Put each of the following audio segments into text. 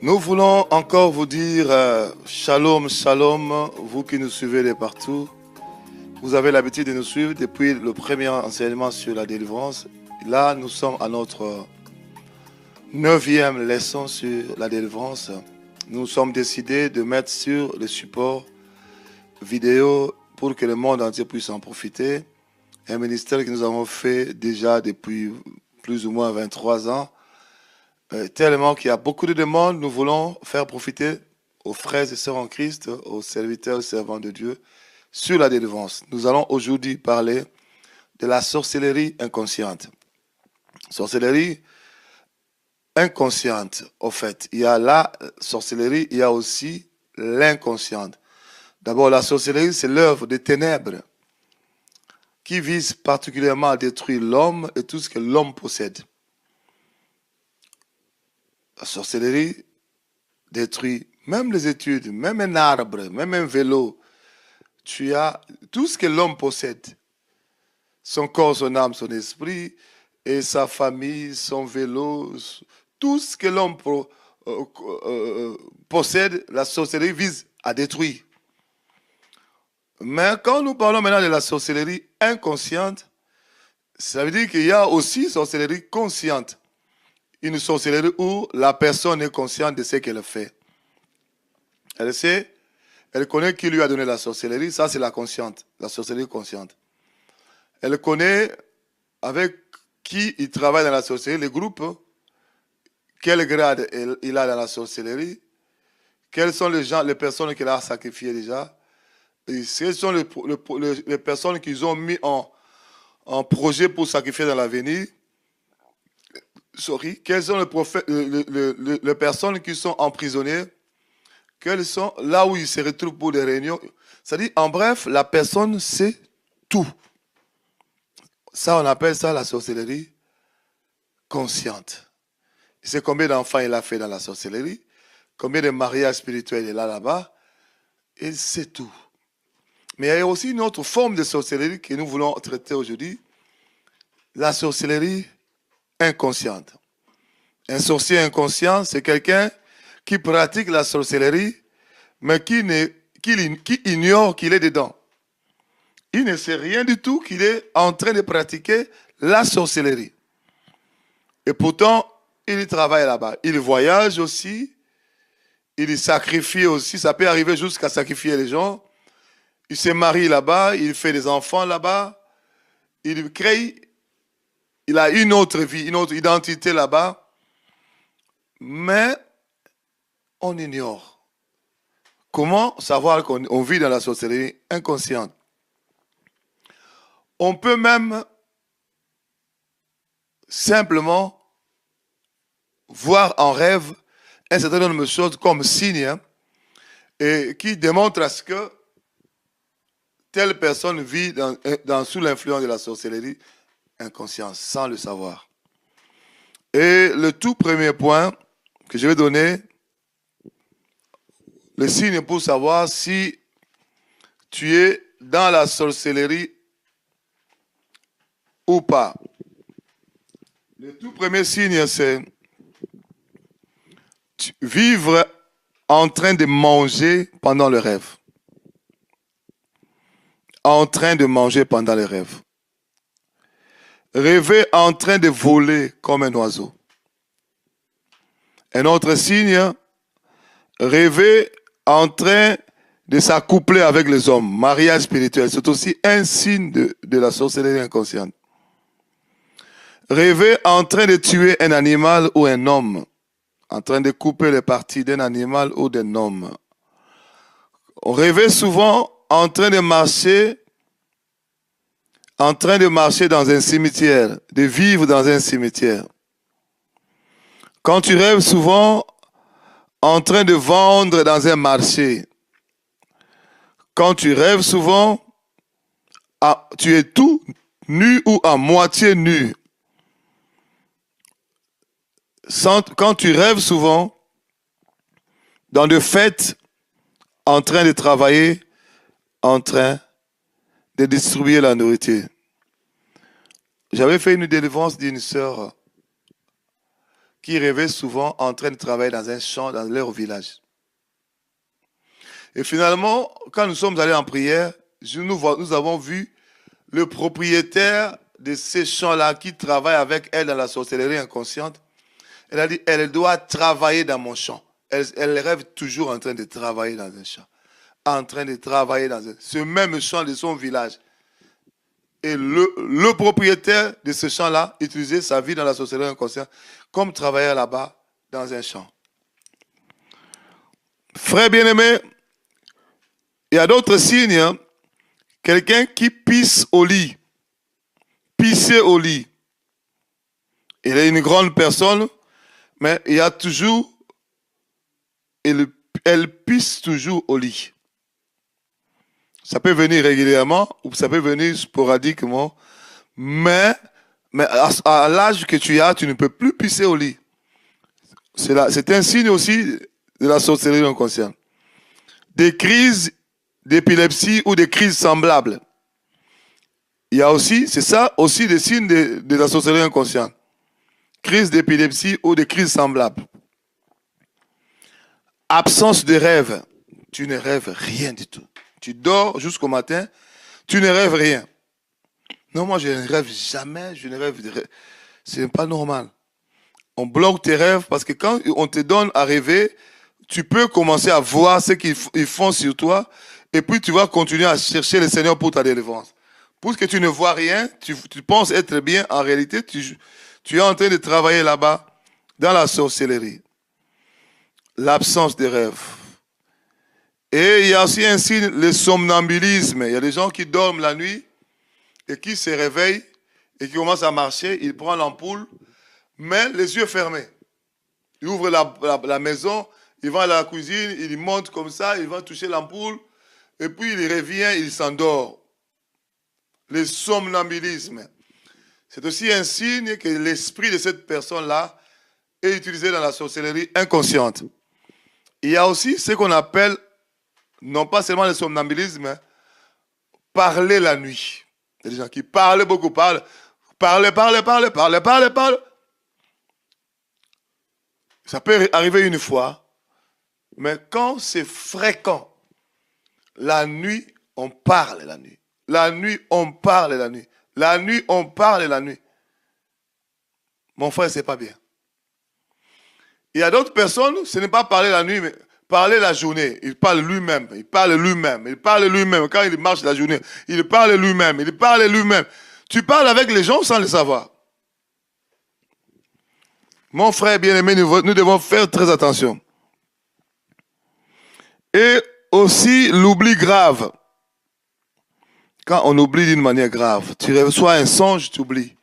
Nous voulons encore vous dire shalom, shalom, vous qui nous suivez de partout. Vous avez l'habitude de nous suivre depuis le premier enseignement sur la délivrance. Là, nous sommes à notre 9e leçon sur la délivrance. Nous sommes décidés de mettre sur le support vidéo pour que le monde entier puisse en profiter. Un ministère que nous avons fait déjà depuis plus ou moins 23 ans. Tellement qu'il y a beaucoup de demandes, nous voulons faire profiter aux frères et sœurs en Christ, aux serviteurs et servants de Dieu, sur la délivrance. Nous allons aujourd'hui parler de la sorcellerie inconsciente. Sorcellerie inconsciente, au fait. Il y a la sorcellerie, il y a aussi l'inconsciente. D'abord, la sorcellerie, c'est l'œuvre des ténèbres qui vise particulièrement à détruire l'homme et tout ce que l'homme possède. La sorcellerie détruit même les études, même un arbre, même un vélo. Tu as tout ce que l'homme possède. Son corps, son âme, son esprit, et sa famille, son vélo. Tout ce que l'homme possède, la sorcellerie vise à détruire. Mais quand nous parlons maintenant de la sorcellerie inconsciente, ça veut dire qu'il y a aussi sorcellerie consciente. Une sorcellerie où la personne est consciente de ce qu'elle fait. Elle sait, elle connaît qui lui a donné la sorcellerie, ça c'est la consciente, la sorcellerie consciente. Elle connaît avec qui il travaille dans la sorcellerie, les groupes, quel grade il a dans la sorcellerie, quelles sont les personnes qu'il a sacrifiées déjà, et quelles sont les personnes qu'ils ont mis en projet pour sacrifier dans l'avenir. Quelles sont les personnes qui sont emprisonnées, quelles sont là où ils se retrouvent pour des réunions. C'est-à-dire, en bref, la personne sait tout. Ça, on appelle ça la sorcellerie consciente. C'est combien d'enfants il a fait dans la sorcellerie, combien de mariages spirituels il a là-bas, et c'est tout. Mais il y a aussi une autre forme de sorcellerie que nous voulons traiter aujourd'hui, la sorcellerie inconsciente. Un sorcier inconscient, c'est quelqu'un qui pratique la sorcellerie, mais qui ignore qu'il est dedans. Il ne sait rien du tout qu'il est en train de pratiquer la sorcellerie. Et pourtant, il travaille là-bas. Il voyage aussi, il sacrifie aussi, ça peut arriver jusqu'à sacrifier les gens. Il se marie là-bas, il fait des enfants là-bas, il crée. Il a une autre vie, une autre identité là-bas, mais on ignore. Comment savoir qu'on vit dans la sorcellerie inconsciente? On peut même simplement voir en rêve un certain nombre de choses comme signes et qui démontrent à ce que telle personne vit sous l'influence de la sorcellerie inconscience, sans le savoir. Et le tout premier point que je vais donner, le signe pour savoir si tu es dans la sorcellerie ou pas. Le tout premier signe, c'est vivre en train de manger pendant le rêve. En train de manger pendant le rêve. Rêver en train de voler comme un oiseau. Un autre signe, rêver en train de s'accoupler avec les hommes. Mariage spirituel, c'est aussi un signe de la sorcellerie inconsciente. Rêver en train de tuer un animal ou un homme. En train de couper les parties d'un animal ou d'un homme. Rêver souvent en train de marcher dans un cimetière, de vivre dans un cimetière. Quand tu rêves souvent en train de vendre dans un marché, quand tu rêves souvent, tu es tout nu ou à moitié nu. Quand tu rêves souvent dans des fêtes, en train de travailler, en train de distribuer la nourriture. J'avais fait une délivrance d'une sœur qui rêvait souvent en train de travailler dans un champ dans leur village. Et finalement, quand nous sommes allés en prière, nous avons vu le propriétaire de ces champs-là qui travaille avec elle dans la sorcellerie inconsciente. Elle a dit, elle doit travailler dans mon champ. Elle rêve toujours en train de travailler dans un champ. En train de travailler dans ce même champ de son village. Et le propriétaire de ce champ-là utilisait sa vie dans la sorcellerie inconsciente comme travailleur là-bas dans un champ. Frère bien-aimé, il y a d'autres signes. Hein? Quelqu'un qui pisse au lit. Pisser au lit. Il est une grande personne, mais il y a toujours... Elle pisse toujours au lit. Ça peut venir régulièrement ou ça peut venir sporadiquement, mais à l'âge que tu as, tu ne peux plus pisser au lit. C'est un signe aussi de la sorcellerie inconsciente. Des crises d'épilepsie ou des crises semblables. Il y a aussi, c'est ça aussi des signes de la sorcellerie inconsciente. Crise d'épilepsie ou des crises semblables. Absence de rêve. Tu ne rêves rien du tout. Tu dors jusqu'au matin, tu ne rêves rien. Non, moi je ne rêve jamais, je ne rêve de rêve. Ce n'est pas normal. On bloque tes rêves parce que quand on te donne à rêver, tu peux commencer à voir ce qu'ils font sur toi et puis tu vas continuer à chercher le Seigneur pour ta délivrance. Puisque tu ne vois rien, tu penses être bien, en réalité, tu es en train de travailler là-bas dans la sorcellerie. L'absence de rêve. Et il y a aussi un signe, le somnambulisme. Il y a des gens qui dorment la nuit et qui se réveillent et qui commencent à marcher. Ils prennent l'ampoule, mais les yeux fermés. Ils ouvrent la maison, ils vont à la cuisine, ils montent comme ça, ils vont toucher l'ampoule et puis il revient, il s'endort. Le somnambulisme. C'est aussi un signe que l'esprit de cette personne-là est utilisé dans la sorcellerie inconsciente. Il y a aussi ce qu'on appelle, non pas seulement le somnambulisme, parler la nuit. Il y a des gens qui parlent beaucoup, parlent. Ça peut arriver une fois, mais quand c'est fréquent, la nuit, on parle la nuit. La nuit, on parle la nuit. La nuit, on parle la nuit. Mon frère, c'est pas bien. Il y a d'autres personnes, ce n'est pas parler la nuit, mais parler la journée. Il parle lui-même. Il parle lui-même. Il parle lui-même. Quand il marche la journée, il parle lui-même. Il parle lui-même. Tu parles avec les gens sans le savoir. Mon frère bien-aimé, nous devons faire très attention. Et aussi l'oubli grave. Quand on oublie d'une manière grave, tu reçois un songe, tu oublies.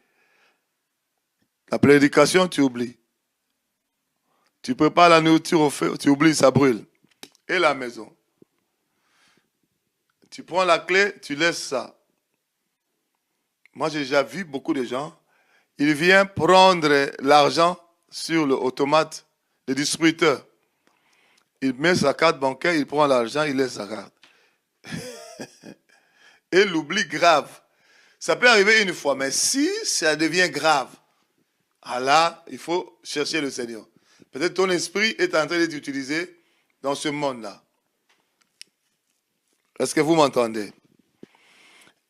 La prédication, tu oublies. Tu prépares la nourriture au feu, tu oublies, ça brûle. Et la maison. Tu prends la clé, tu laisses ça. Moi, j'ai déjà vu beaucoup de gens. Ils viennent prendre l'argent sur l'automate, le distributeur. Il met sa carte bancaire, il prend l'argent, il laisse sa carte. Et l'oubli grave. Ça peut arriver une fois, mais si ça devient grave, là, il faut chercher le Seigneur. Peut-être ton esprit est en train d'être utilisé dans ce monde-là. Est-ce que vous m'entendez?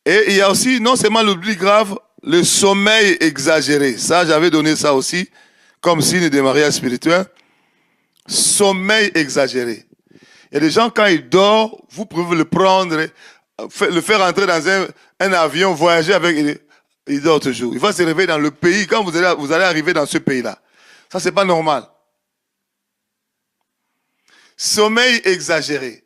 Et il y a aussi, non seulement l'oubli grave, le sommeil exagéré. Ça, j'avais donné ça aussi comme signe de mariage spirituel. Sommeil exagéré. Il y a des gens, quand ils dorment, vous pouvez le prendre, le faire entrer dans un avion, voyager avec, il dort toujours. Il va se réveiller dans le pays, quand vous allez arriver dans ce pays-là. Ça, c'est pas normal. Sommeil exagéré.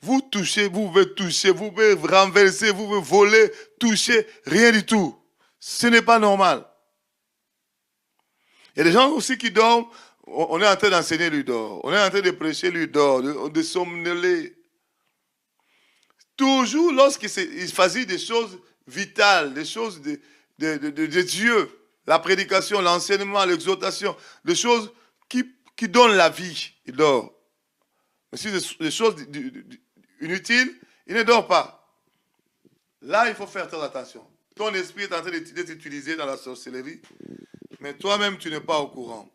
Vous touchez, vous pouvez toucher, vous pouvez renverser, vous pouvez voler, toucher, rien du tout. Ce n'est pas normal. Il y a des gens aussi qui dorment, on est en train d'enseigner, lui dort. On est en train de prêcher, lui dort, de somnoler. Toujours lorsqu'il s'agit des choses vitales, des choses de Dieu, la prédication, l'enseignement, l'exhortation, des choses qui donnent la vie, il dort. Mais si des choses inutiles, il ne dort pas. Là, il faut faire très attention. Ton esprit est en train d'être utilisé dans la sorcellerie, mais toi-même, tu n'es pas au courant.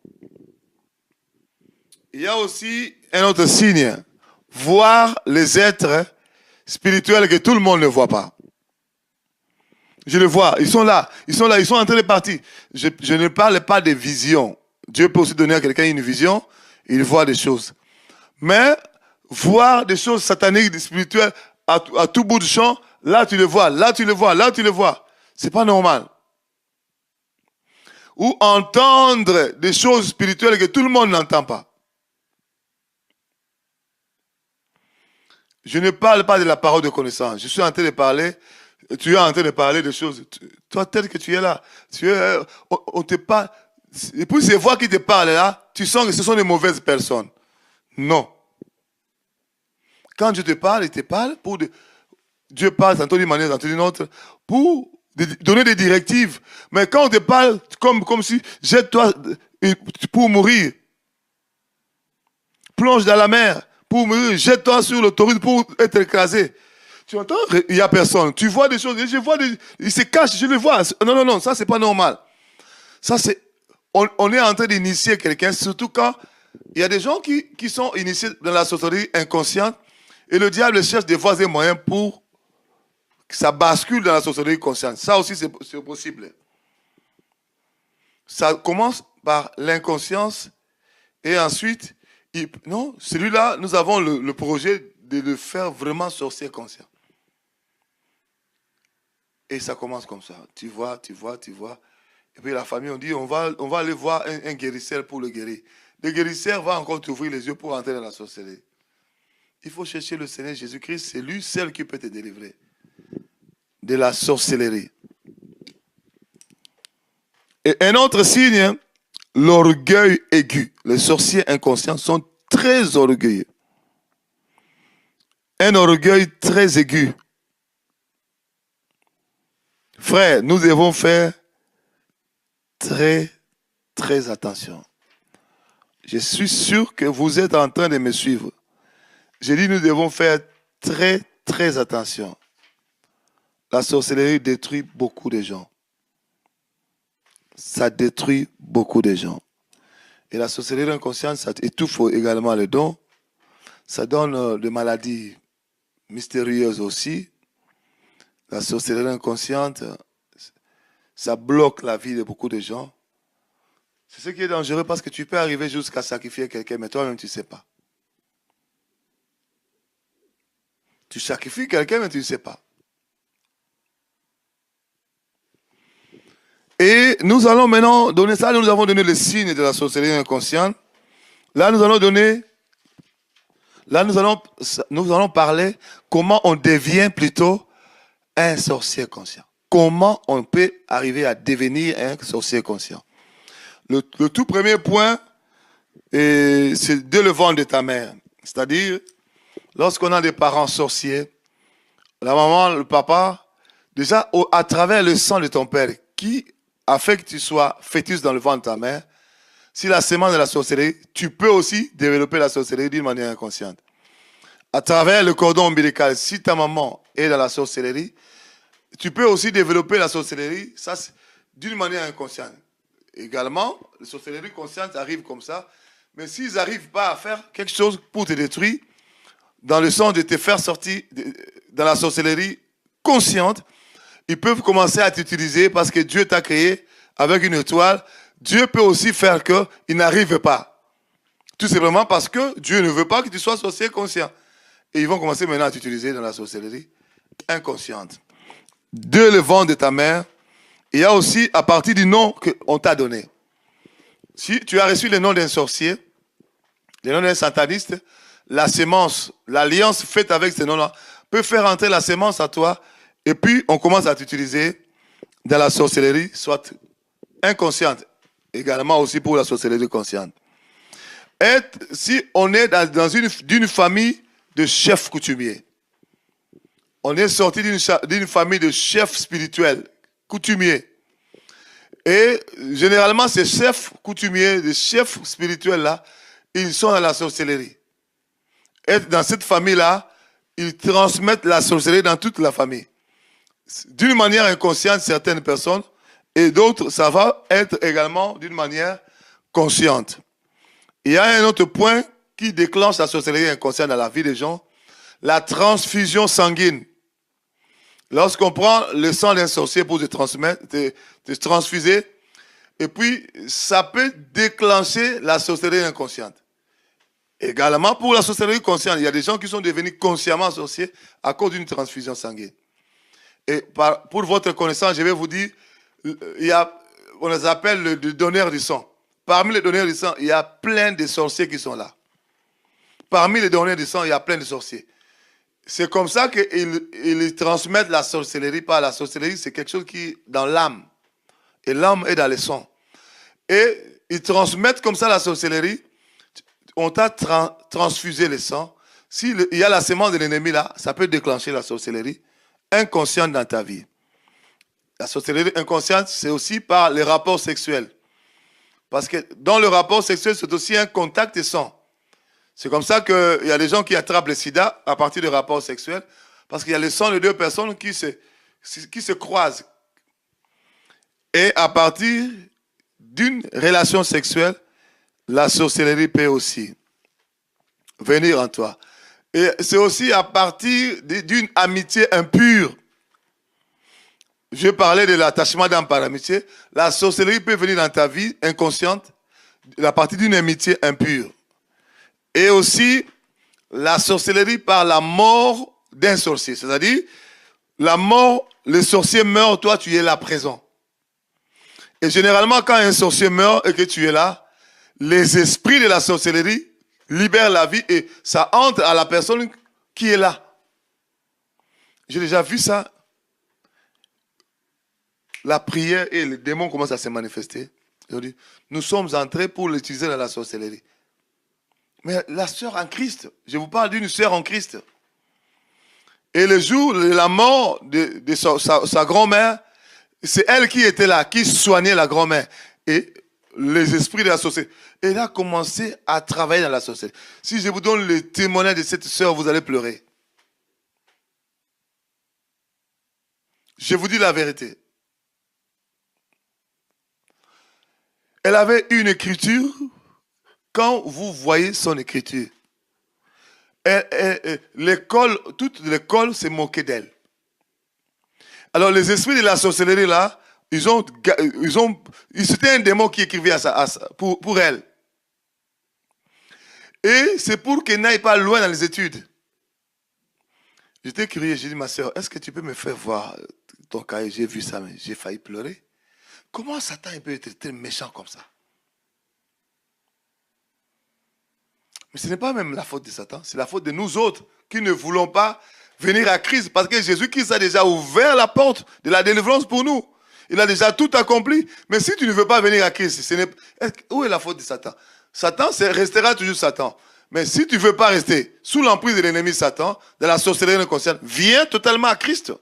Il y a aussi un autre signe. Voir les êtres spirituels que tout le monde ne voit pas. Je le vois, ils sont là, ils sont en train de partir. Je ne parle pas de vision. Dieu peut aussi donner à quelqu'un une vision, il voit des choses. Mais voir des choses sataniques, spirituelles, à tout bout de champ, là tu le vois, là tu le vois, là tu le vois. C'est pas normal. Ou entendre des choses spirituelles que tout le monde n'entend pas. Je ne parle pas de la parole de connaissance. Je suis en train de parler, tu es en train de parler de choses. Toi, tel que tu es là, on te parle. Et puis ces voix qui te parlent là, tu sens que ce sont des mauvaises personnes. Non. Quand Dieu te parle, il te parle pour... Dieu parle tantôt d'une manière, tantôt d'une autre, pour donner des directives. Mais quand on te parle comme si, jette-toi pour mourir. Plonge dans la mer pour mourir. Jette-toi sur l'autoroute pour être écrasé. Tu entends? Il n'y a personne. Tu vois des choses. Je vois il se cache, je le vois. Non, non, non, ça c'est pas normal. Ça c'est... On est en train d'initier quelqu'un, surtout quand il y a des gens qui sont initiés dans la sorcellerie inconsciente et le diable cherche des voies et moyens pour que ça bascule dans la sorcellerie consciente. Ça aussi, c'est possible. Ça commence par l'inconscience et ensuite, non, celui-là, nous avons le projet de le faire vraiment sorcier conscient. Et ça commence comme ça. Tu vois, tu vois, tu vois. Et puis la famille, on dit, on va aller voir un guérisseur pour le guérir. Le guérisseur va encore t'ouvrir les yeux pour entrer dans la sorcellerie. Il faut chercher le Seigneur Jésus-Christ, c'est lui seul qui peut te délivrer de la sorcellerie. Et un autre signe, l'orgueil aigu. Les sorciers inconscients sont très orgueilleux. Un orgueil très aigu. Frère, nous devons faire très, très attention. Je suis sûr que vous êtes en train de me suivre. J'ai dit nous devons faire très, très attention. La sorcellerie détruit beaucoup de gens. Ça détruit beaucoup de gens. Et la sorcellerie inconsciente, ça étouffe également les dons. Ça donne des maladies mystérieuses aussi. La sorcellerie inconsciente, ça bloque la vie de beaucoup de gens. C'est ce qui est dangereux parce que tu peux arriver jusqu'à sacrifier quelqu'un, mais toi-même, tu ne sais pas. Tu sacrifies quelqu'un, mais tu ne sais pas. Et nous allons maintenant donner ça. Nous avons donné le signe de la sorcellerie inconsciente. Là, nous allons parler comment on devient plutôt un sorcier conscient. Comment on peut arriver à devenir un sorcier conscient. Le tout premier point, c'est dès le ventre de ta mère. C'est-à-dire, lorsqu'on a des parents sorciers, la maman, le papa, déjà à travers le sang de ton père, qui a fait que tu sois fœtus dans le ventre de ta mère, si la sémence de la sorcellerie, tu peux aussi développer la sorcellerie d'une manière inconsciente. À travers le cordon ombilical, si ta maman est dans la sorcellerie, tu peux aussi développer la sorcellerie, ça d'une manière inconsciente. Également, la sorcellerie consciente arrive comme ça, mais s'ils n'arrivent pas à faire quelque chose pour te détruire, dans le sens de te faire sortir dans la sorcellerie consciente, ils peuvent commencer à t'utiliser parce que Dieu t'a créé avec une étoile. Dieu peut aussi faire qu'ils n'arrivent pas. Tout simplement parce que Dieu ne veut pas que tu sois sorcier conscient. Et ils vont commencer maintenant à t'utiliser dans la sorcellerie inconsciente. De le ventre de ta mère, il y a aussi à partir du nom qu'on t'a donné. Si tu as reçu le nom d'un sorcier, le nom d'un sataniste, la sémence, l'alliance faite avec ce nom-là, peut faire entrer la sémence à toi, et puis on commence à t'utiliser dans la sorcellerie, soit inconsciente, également aussi pour la sorcellerie consciente. Si on est dans d'une famille de chefs coutumiers, on est sorti d'une famille de chefs spirituels, coutumiers. Et généralement, ces chefs coutumiers, les chefs spirituels-là, ils sont dans la sorcellerie. Et dans cette famille-là, ils transmettent la sorcellerie dans toute la famille. d'une manière inconsciente certaines personnes et d'autres, ça va être également d'une manière consciente. Il y a un autre point qui déclenche la sorcellerie inconsciente dans la vie des gens, la transfusion sanguine. Lorsqu'on prend le sang d'un sorcier pour te transmettre, te transfuser, et puis ça peut déclencher la sorcellerie inconsciente. Également pour la sorcellerie consciente, il y a des gens qui sont devenus consciemment sorciers à cause d'une transfusion sanguine. Et pour votre connaissance, je vais vous dire, on les appelle le donneur du sang. Parmi les donneurs du sang, il y a plein de sorciers qui sont là. Parmi les donneurs du sang, il y a plein de sorciers. C'est comme ça qu'ils transmettent la sorcellerie. Par la sorcellerie, c'est quelque chose qui est dans l'âme. Et l'âme est dans le sang. Et ils transmettent comme ça la sorcellerie. On t'a transfusé le sang. S'il y a la sémence de l'ennemi là, ça peut déclencher la sorcellerie inconsciente dans ta vie. La sorcellerie inconsciente, c'est aussi par les rapports sexuels. Parce que dans le rapport sexuel, c'est aussi un contact de sang. C'est comme ça qu'il y a des gens qui attrapent le sida à partir de rapports sexuels. Parce qu'il y a le sang de deux personnes qui se croisent. Et à partir d'une relation sexuelle, la sorcellerie peut aussi venir en toi. Et c'est aussi à partir d'une amitié impure. Je parlais de l'attachement d'âme par amitié. La sorcellerie peut venir dans ta vie inconsciente à partir d'une amitié impure. Et aussi la sorcellerie par la mort d'un sorcier. C'est-à-dire, la mort, le sorcier meurt, toi tu es là présent. Et généralement, quand un sorcier meurt et que tu es là, les esprits de la sorcellerie libèrent la vie et ça entre à la personne qui est là. J'ai déjà vu ça. La prière et les démons commencent à se manifester. Nous sommes entrés pour l'utiliser dans la sorcellerie. Mais la sœur en Christ, je vous parle d'une sœur en Christ. Et le jour de la mort de sa grand-mère, c'est elle qui était là, qui soignait la grand-mère. Et les esprits de la sorcellerie. Elle a commencé à travailler dans la sorcellerie. Si je vous donne le témoignage de cette sœur, vous allez pleurer. Je vous dis la vérité. Elle avait une écriture. Quand vous voyez son écriture, l'école, toute l'école s'est moquée d'elle. Alors les esprits de la sorcellerie là, c'était un démon qui écrivait pour elle. Et c'est pour qu'elle n'aille pas loin dans les études. J'étais curieux, j'ai dit, ma soeur, est-ce que tu peux me faire voir ton cahier? J'ai vu ça, mais j'ai failli pleurer. Comment Satan peut être très méchant comme ça? Mais ce n'est pas même la faute de Satan, c'est la faute de nous autres qui ne voulons pas venir à Christ. Parce que Jésus-Christ a déjà ouvert la porte de la délivrance pour nous. Il a déjà tout accompli. Mais si tu ne veux pas venir à Christ, où est la faute de Satan? Satan restera toujours Satan. Mais si tu ne veux pas rester sous l'emprise de l'ennemi Satan, de la sorcellerie inconsciente, viens totalement à Christ.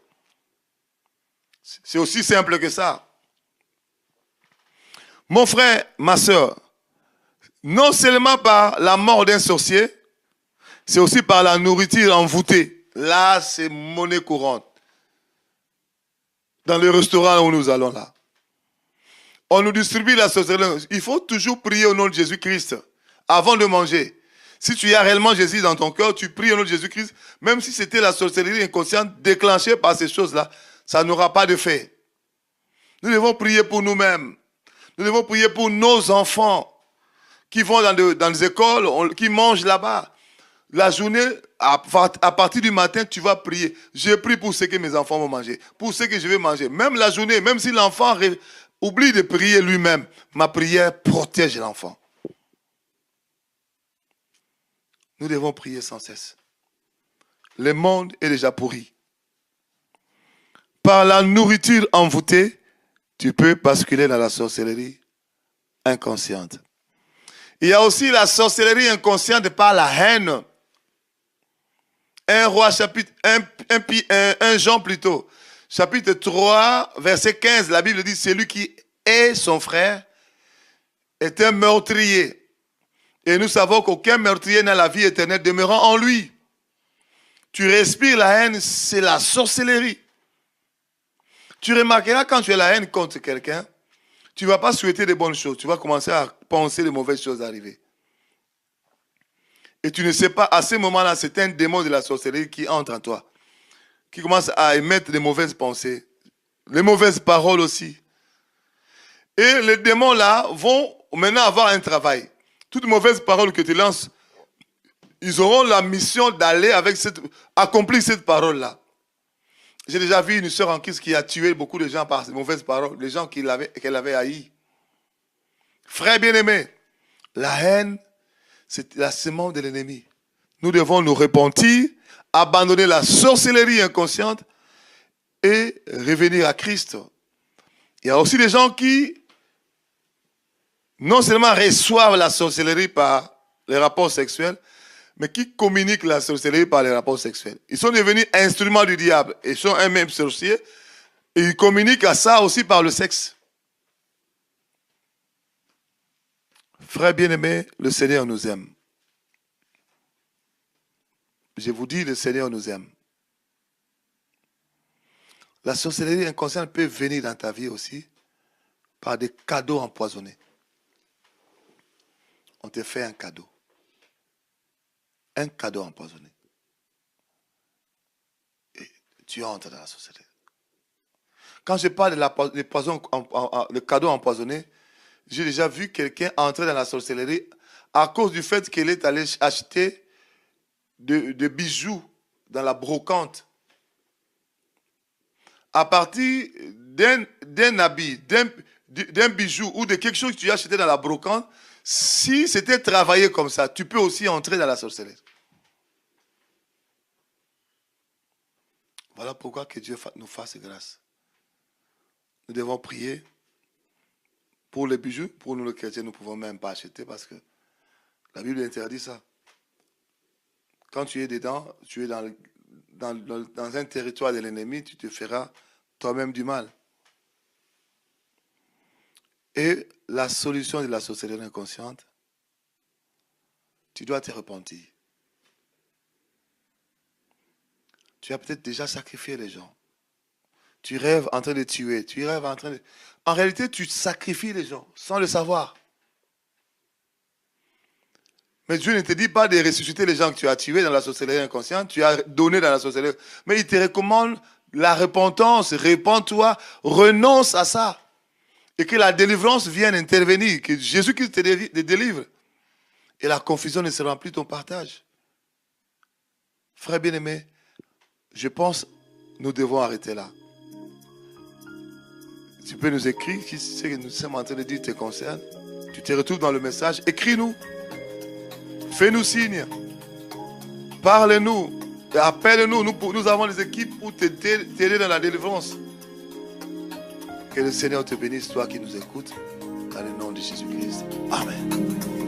C'est aussi simple que ça. Mon frère, ma soeur, non seulement par la mort d'un sorcier, c'est aussi par la nourriture envoûtée. Là, c'est monnaie courante. Dans le restaurant où nous allons là. On nous distribue la sorcellerie. Il faut toujours prier au nom de Jésus-Christ avant de manger. Si tu as réellement Jésus dans ton cœur, tu pries au nom de Jésus-Christ. Même si c'était la sorcellerie inconsciente déclenchée par ces choses-là, ça n'aura pas d'effet. Nous devons prier pour nous-mêmes. Nous devons prier pour nos enfants qui vont dans les écoles, qui mangent là-bas. La journée, à partir du matin, tu vas prier. Je prie pour ce que mes enfants vont manger, pour ce que je vais manger. Même la journée, même si l'enfant oublie de prier lui-même, ma prière protège l'enfant. Nous devons prier sans cesse. Le monde est déjà pourri. Par la nourriture envoûtée, tu peux basculer dans la sorcellerie inconsciente. Il y a aussi la sorcellerie inconsciente par la haine. 1 Jean plutôt, chapitre 3, verset 15, la Bible dit, celui qui est son frère est un meurtrier. Et nous savons qu'aucun meurtrier n'a la vie éternelle demeurant en lui. Tu respires la haine, c'est la sorcellerie. Tu remarqueras quand tu as la haine contre quelqu'un, tu ne vas pas souhaiter des bonnes choses. Tu vas commencer à penser les mauvaises choses arriver. Et tu ne sais pas, à ce moment-là, c'est un démon de la sorcellerie qui entre en toi, qui commence à émettre des mauvaises pensées, les mauvaises paroles aussi. Et les démons-là vont maintenant avoir un travail. Toutes mauvaises paroles que tu lances, ils auront la mission d'aller accomplir cette parole-là. J'ai déjà vu une sœur en Christ qui a tué beaucoup de gens par ces mauvaises paroles, les gens qu'elle avait haïs. Frère bien-aimé, la haine, c'est la semence de l'ennemi. Nous devons nous repentir, abandonner la sorcellerie inconsciente et revenir à Christ. Il y a aussi des gens qui, non seulement reçoivent la sorcellerie par les rapports sexuels, mais qui communiquent la sorcellerie par les rapports sexuels. Ils sont devenus instruments du diable. Ils sont eux-mêmes sorciers. Et ils communiquent à ça aussi par le sexe. Frères bien-aimés, le Seigneur nous aime. Je vous dis, le Seigneur nous aime. La sorcellerie inconsciente peut venir dans ta vie aussi par des cadeaux empoisonnés. On te fait un cadeau. Un cadeau empoisonné. Et tu entres dans la sorcellerie. Quand je parle de cadeau empoisonné, j'ai déjà vu quelqu'un entrer dans la sorcellerie à cause du fait qu'elle est allée acheter de bijoux dans la brocante. À partir d'un habit, d'un bijou ou de quelque chose que tu as acheté dans la brocante, si c'était travaillé comme ça, tu peux aussi entrer dans la sorcellerie. Voilà pourquoi que Dieu nous fasse grâce. Nous devons prier pour les bijoux. Pour nous, les chrétiens, nous ne pouvons même pas acheter parce que la Bible interdit ça. Quand tu es dedans, tu es dans un territoire de l'ennemi, tu te feras toi-même du mal. Et la solution de la sorcellerie inconsciente, tu dois te repentir. Tu as peut-être déjà sacrifié les gens. Tu rêves en train de tuer. Tu rêves en train de... En réalité, tu sacrifies les gens sans le savoir. Mais Dieu ne te dit pas de ressusciter les gens que tu as tués dans la sorcellerie inconsciente. Tu as donné dans la sorcellerie. Mais il te recommande la repentance. Répands-toi. Renonce à ça. Et que la délivrance vienne intervenir. Que Jésus-Christ te délivre. Et la confusion ne sera plus ton partage. Frère bien-aimé, je pense que nous devons arrêter là. Tu peux nous écrire si ce que nous sommes en train de dire te concerne. Tu te retrouves dans le message. Écris-nous. Fais-nous signe. Parle-nous. Appelle-nous. Nous avons des équipes pour t'aider dans la délivrance. Que le Seigneur te bénisse, toi qui nous écoutes. Dans le nom de Jésus-Christ. Amen.